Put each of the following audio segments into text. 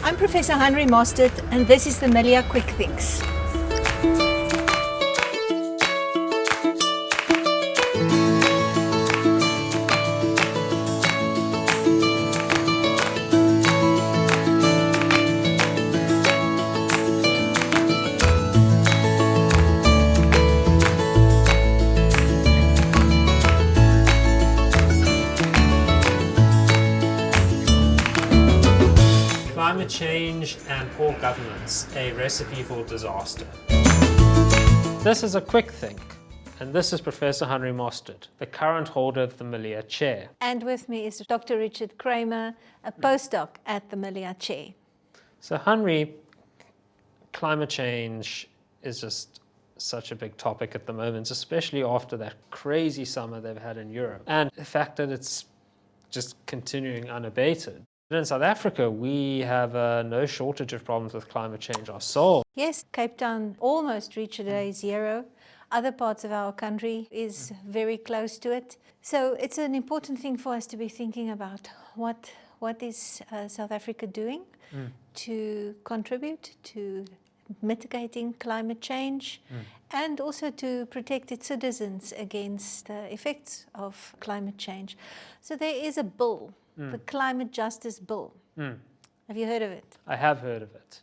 I'm Professor Henry Mostert, and this is the MLiA Quick Fix. Climate change and poor governance, a recipe for disaster. This is a quick think, and this is Professor Henry Mostert, the current holder of the MLiA chair. And with me is Dr. Richard Kramer, a postdoc at the MLiA chair. So Henry, climate change is just such a big topic at the moment, especially after that crazy summer they've had in Europe, and the fact that it's just continuing unabated. In South Africa, we have no shortage of problems with climate change ourselves. Yes, Cape Town almost reached day zero. Other parts of our country is very close to it. So it's an important thing for us to be thinking about what is South Africa doing to contribute to mitigating climate change and also to protect its citizens against the effects of climate change. So there is a bill, the Climate Justice Bill. Have you heard of it? I have heard of it.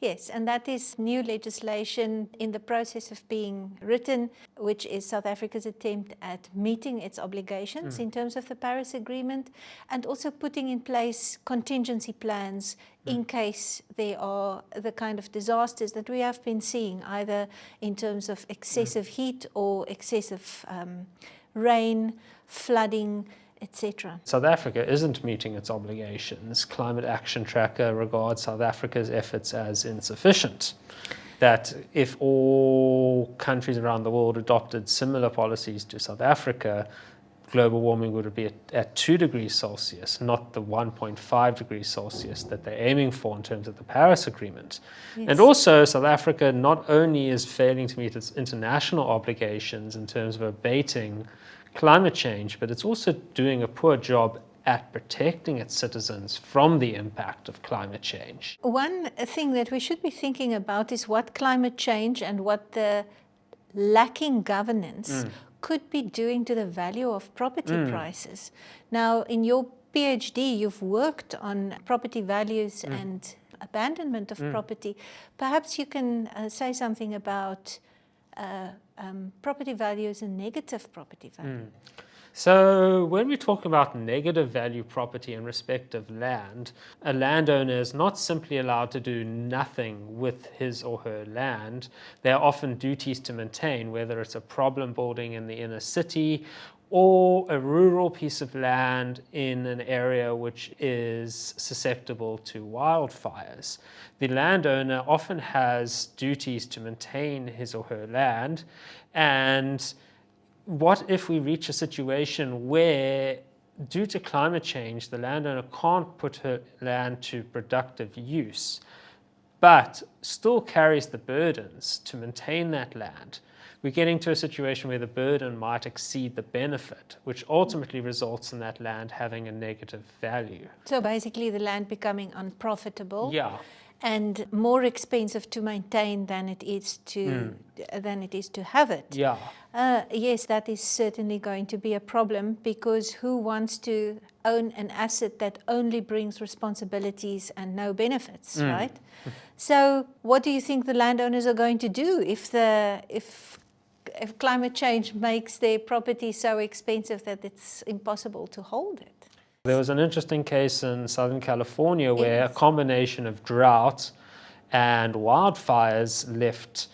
Yes, and that is new legislation in the process of being written, which is South Africa's attempt at meeting its obligations in terms of the Paris Agreement, and also putting in place contingency plans in case there are the kind of disasters that we have been seeing, either in terms of excessive heat or excessive rain, flooding, etc. South Africa isn't meeting its obligations. Climate Action Tracker regards South Africa's efforts as insufficient. That if all countries around the world adopted similar policies to South Africa, global warming would be at 2 degrees Celsius, not the 1.5 degrees Celsius that they're aiming for in terms of the Paris Agreement. Yes. And also, South Africa not only is failing to meet its international obligations in terms of abating climate change, but it's also doing a poor job at protecting its citizens from the impact of climate change. One thing that we should be thinking about is what climate change and what the lacking governance could be doing to the value of property prices. Now, in your PhD, you've worked on property values and abandonment of property. Perhaps you can say something about property values and negative property value. So when we talk about negative value property in respect of land, a landowner is not simply allowed to do nothing with his or her land. There are often duties to maintain, whether it's a problem building in the inner city or a rural piece of land in an area which is susceptible to wildfires. The landowner often has duties to maintain his or her land, and what if we reach a situation where, due to climate change, the landowner can't put her land to productive use, but still carries the burdens to maintain that land? We're getting to a situation where the burden might exceed the benefit, which ultimately results in that land having a negative value. So basically the land becoming unprofitable. Yeah. And more expensive to maintain than it is to have it. Yeah. Yes, that is certainly going to be a problem, because who wants to own an asset that only brings responsibilities and no benefits, right? So what do you think the landowners are going to do if climate change makes their property so expensive that it's impossible to hold it? There was an interesting case in Southern California where a combination of drought and wildfires left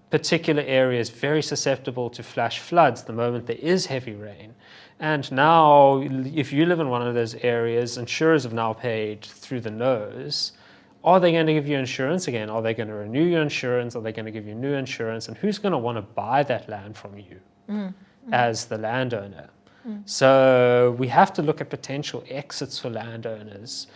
particular areas very susceptible to flash floods the moment there is heavy rain. And now, if you live in one of those areas, insurers have now paid through the nose. Are they going to give you insurance again? Are they going to renew your insurance? Are they going to give you new insurance? And who's going to want to buy that land from you as the landowner? So we have to look at potential exits for landowners.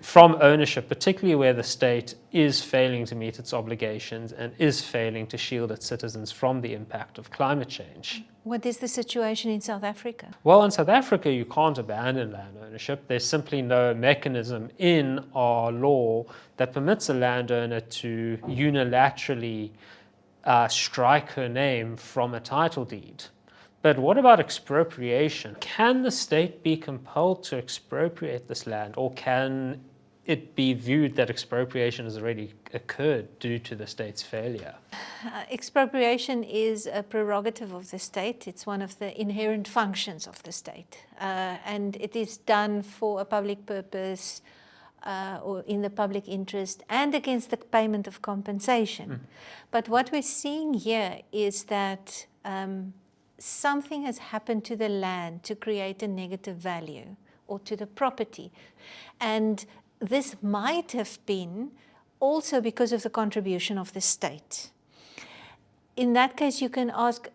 from ownership, particularly where the state is failing to meet its obligations and is failing to shield its citizens from the impact of climate change. What is the situation in South Africa? Well, in South Africa, you can't abandon land ownership. There's simply no mechanism in our law that permits a landowner to unilaterally strike her name from a title deed. But what about expropriation? Can the state be compelled to expropriate this land, or can it be viewed that expropriation has already occurred due to the state's failure? Expropriation is a prerogative of the state. It's one of the inherent functions of the state. And it is done for a public purpose or in the public interest and against the payment of compensation. But what we're seeing here is that something has happened to the land to create a negative value, or to the property. And this might have been also because of the contribution of the state. In that case, you can ask,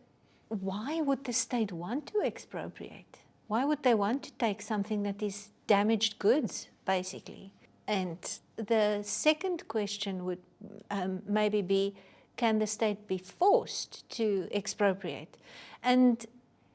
why would the state want to expropriate? Why would they want to take something that is damaged goods, basically? And the second question would maybe be, can the state be forced to expropriate? And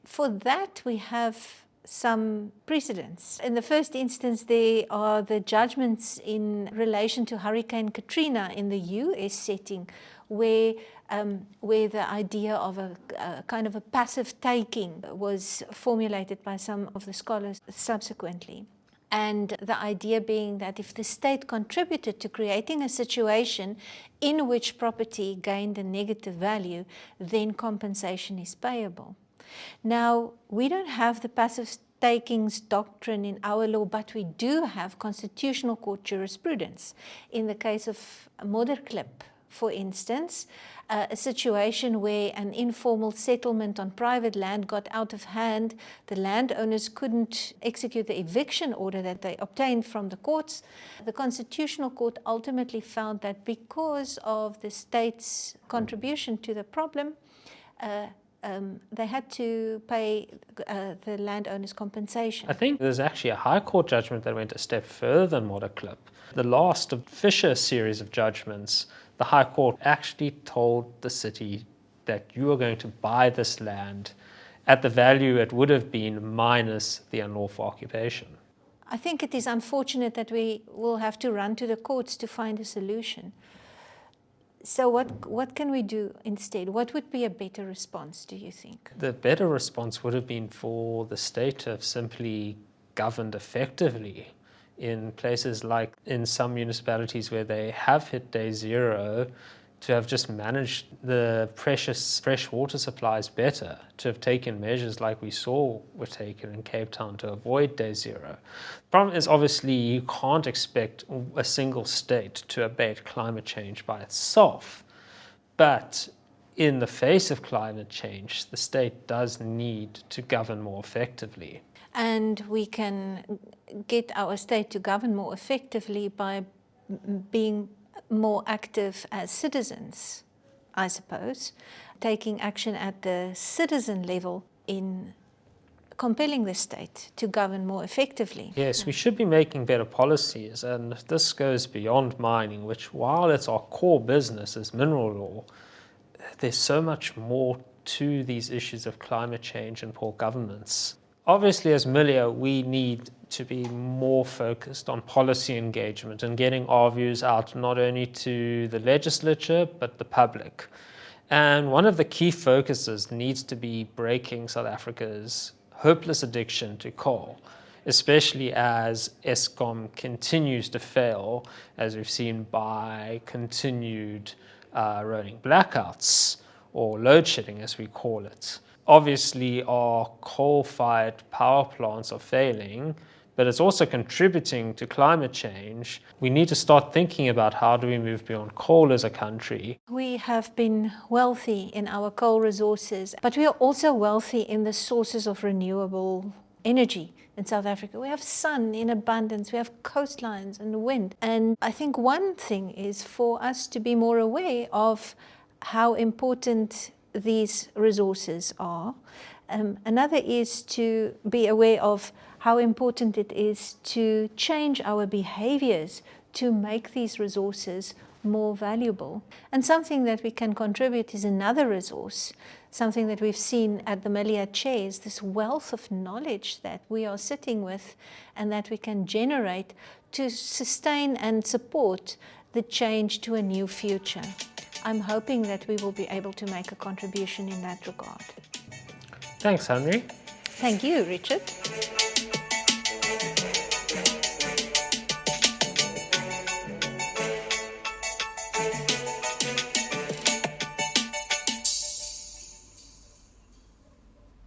for that, we have some precedents. In the first instance, there are the judgments in relation to Hurricane Katrina in the US setting, where the idea of a kind of a passive taking was formulated by some of the scholars subsequently. And the idea being that if the state contributed to creating a situation in which property gained a negative value, then compensation is payable. Now, we don't have the passive takings doctrine in our law, but we do have constitutional court jurisprudence. In the case of Modderklip, for instance, a situation where an informal settlement on private land got out of hand, the landowners couldn't execute the eviction order that they obtained from the courts. The Constitutional Court ultimately found that because of the state's contribution to the problem, they had to pay the landowners compensation. I think there's actually a High Court judgment that went a step further than Modderklip. The last of Fisher's series of judgments, the High Court actually told the city that you are going to buy this land at the value it would have been minus the unlawful occupation. I think it is unfortunate that we will have to run to the courts to find a solution. So what can we do instead? What would be a better response, do you think? The better response would have been for the state to have simply governed effectively in places like in some municipalities where they have hit day zero, to have just managed the precious fresh water supplies better, to have taken measures like we saw were taken in Cape Town to avoid day zero. The problem is obviously you can't expect a single state to abate climate change by itself, but in the face of climate change, the state does need to govern more effectively. And we can get our state to govern more effectively by being more active as citizens, I suppose, taking action at the citizen level in compelling the state to govern more effectively. Yes, we should be making better policies, and this goes beyond mining, which, while it's our core business as mineral law, there's so much more to these issues of climate change and poor governance. Obviously, as MLiA, we need to be more focused on policy engagement and getting our views out not only to the legislature, but the public. And one of the key focuses needs to be breaking South Africa's hopeless addiction to coal, especially as Eskom continues to fail, as we've seen by continued rolling blackouts, or load shedding as we call it. Obviously, our coal-fired power plants are failing, but it's also contributing to climate change. We need to start thinking about how do we move beyond coal as a country. We have been wealthy in our coal resources, but we are also wealthy in the sources of renewable energy in South Africa. We have sun in abundance, we have coastlines and wind. And I think one thing is for us to be more aware of how important these resources are. Another is to be aware of how important it is to change our behaviors to make these resources more valuable. And something that we can contribute is another resource, something that we've seen at the MLiA chairs, this wealth of knowledge that we are sitting with and that we can generate to sustain and support the change to a new future. I'm hoping that we will be able to make a contribution in that regard. Thanks, Henry. Thank you, Richard.